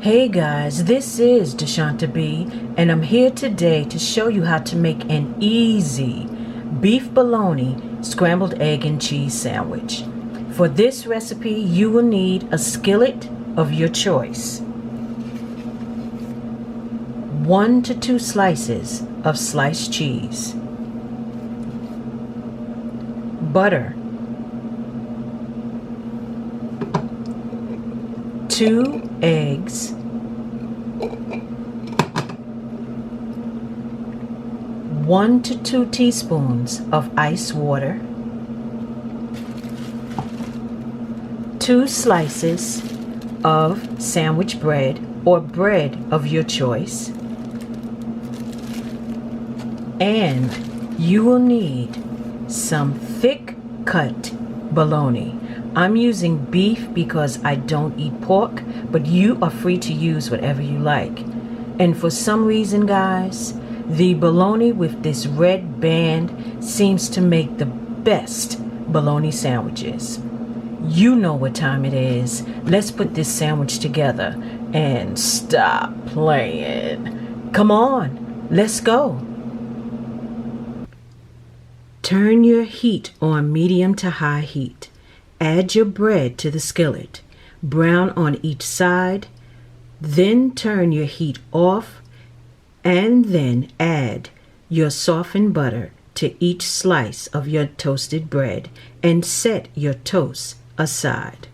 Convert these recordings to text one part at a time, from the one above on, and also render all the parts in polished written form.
Hey guys, this is DeSHANTA B, and I'm here today to show you how to make an easy beef bologna scrambled egg and cheese sandwich. For this recipe, you will need a skillet of your choice, 1 to 2 slices of sliced cheese, butter, 2 eggs, 1 to 2 teaspoons of ice water, 2 slices of sandwich bread or bread of your choice, and you will need some thick cut bologna. I'm using beef because I don't eat pork, but you are free to use whatever you like. And for some reason, guys, the bologna with this red band seems to make the best bologna sandwiches. You know what time it is. Let's put this sandwich together and stop playing. Come on, let's go. Turn your heat on medium to high heat. Add your bread to the skillet. Brown on each side. Then turn your heat off and then add your softened butter to each slice of your toasted bread and set your toast aside.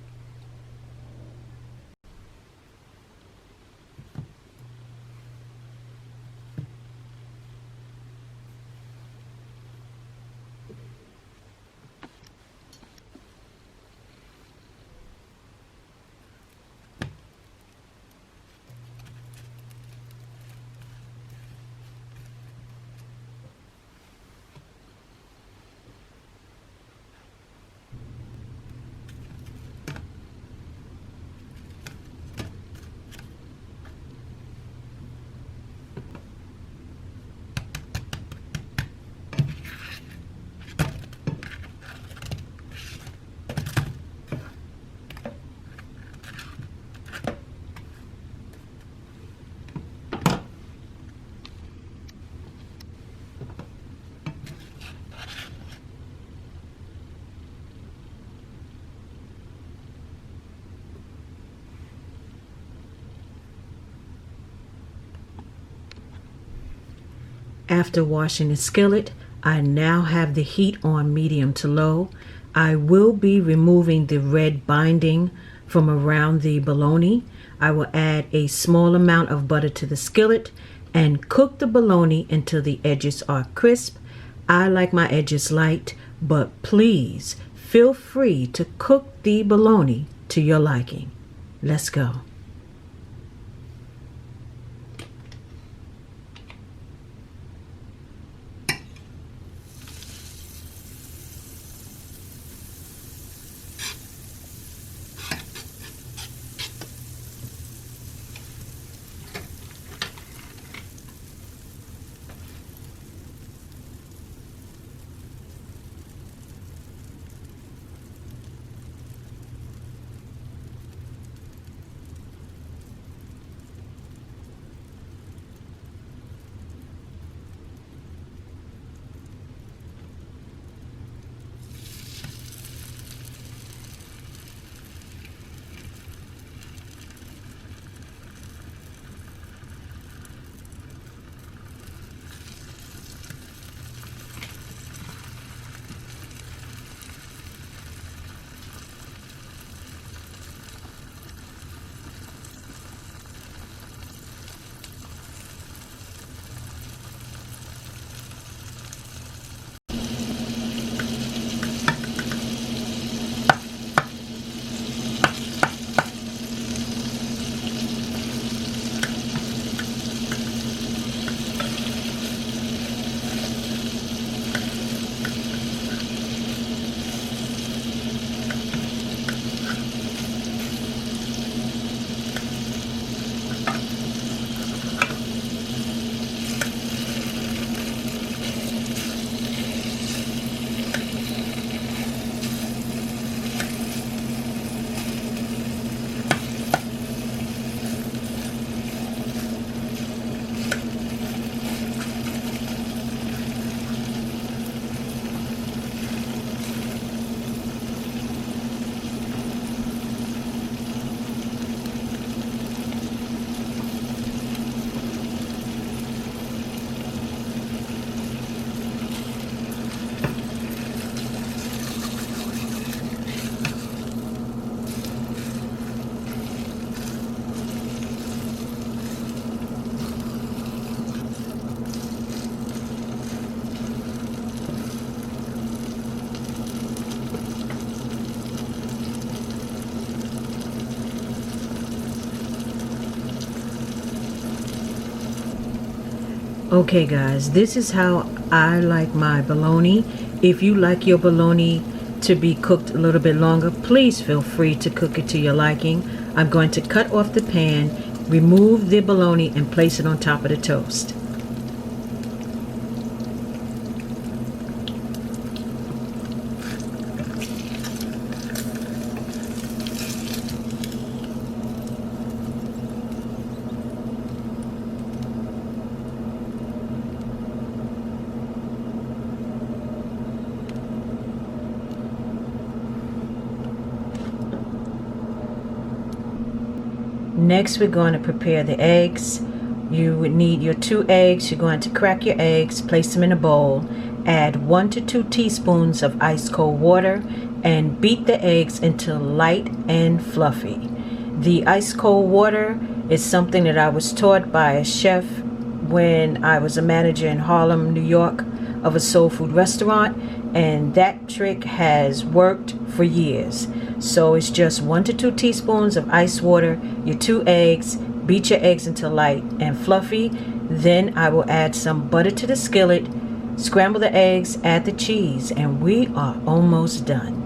After washing the skillet, I now have the heat on medium to low. I will be removing the red binding from around the bologna. I will add a small amount of butter to the skillet and cook the bologna until the edges are crisp. I like my edges light, but please feel free to cook the bologna to your liking. Let's go. Okay guys, this is how I like my bologna. If you like your bologna to be cooked a little bit longer, please feel free to cook it to your liking. I'm going to cut off the pan, remove the bologna, and place it on top of the toast. Next, we're going to prepare the eggs. You would need your 2 eggs. You're going to crack your eggs, place them in a bowl, add 1 to 2 teaspoons of ice cold water, and beat the eggs until light and fluffy. The ice cold water is something that I was taught by a chef when I was a manager in Harlem, New York, of a soul food restaurant, and that trick has worked for years. So it's just 1 to 2 teaspoons of ice water, your 2 eggs, beat your eggs until light and fluffy. Then I will add some butter to the skillet, scramble the eggs, add the cheese, and we are almost done.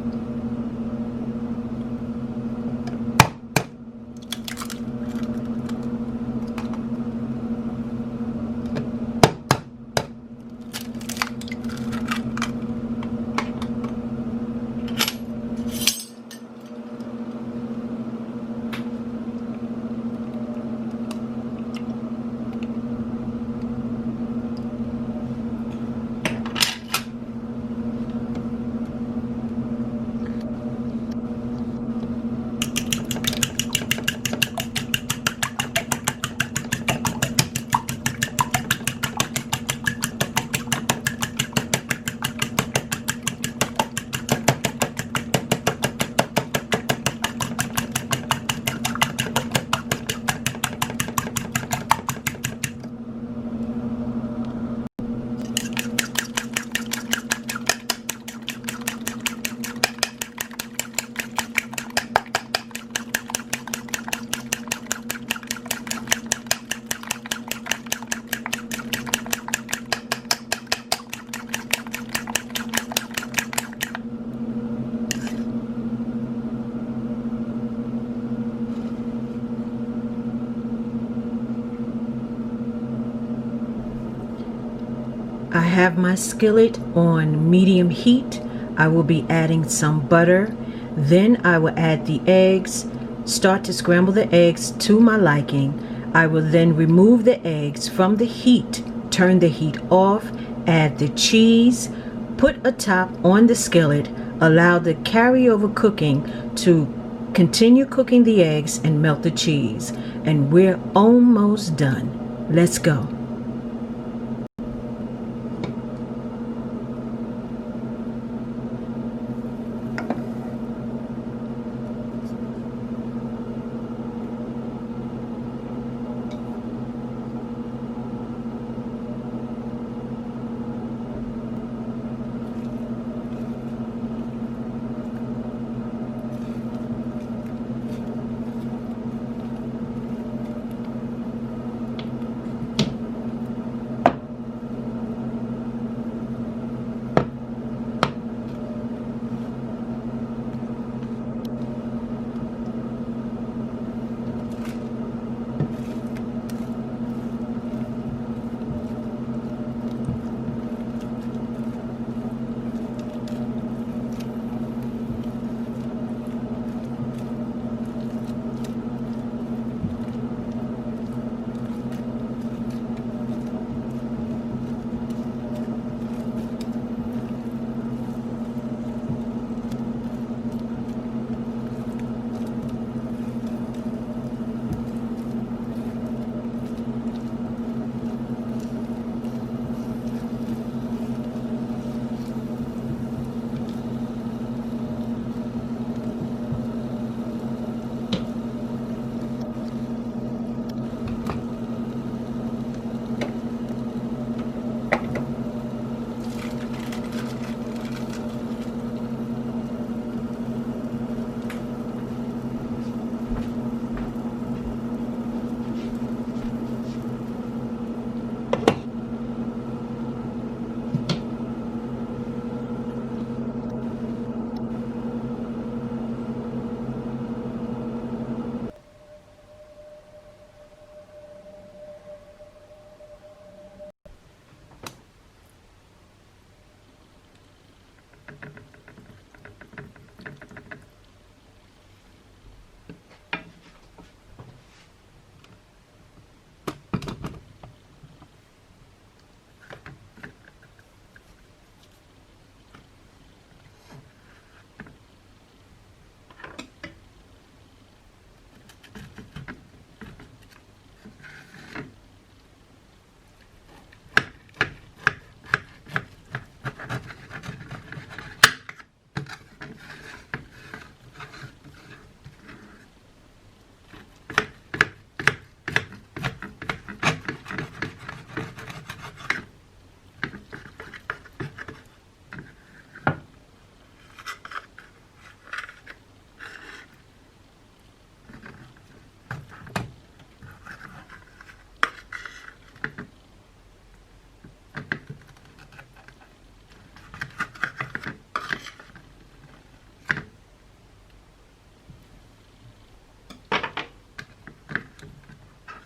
I have my skillet on medium heat. I will be adding some butter. Then I will add the eggs, start to scramble the eggs to my liking. I will then remove the eggs from the heat, turn the heat off, add the cheese, put a top on the skillet, allow the carryover cooking to continue cooking the eggs and melt the cheese. And we're almost done. Let's go.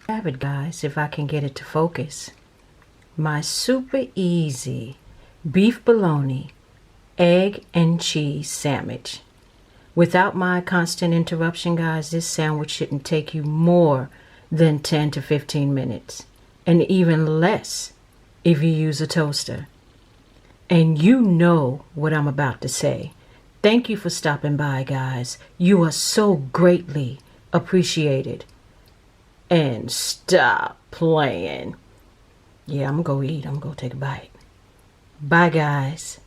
have it, guys, if I can get it to focus. My super easy beef bologna, egg and cheese sandwich. Without my constant interruption, guys, this sandwich shouldn't take you more than 10 to 15 minutes, and even less if you use a toaster. And you know what I'm about to say. Thank you for stopping by, guys. You are so greatly appreciated. And stop playing. Yeah, I'm gonna go eat. I'm gonna go take a bite. Bye, guys.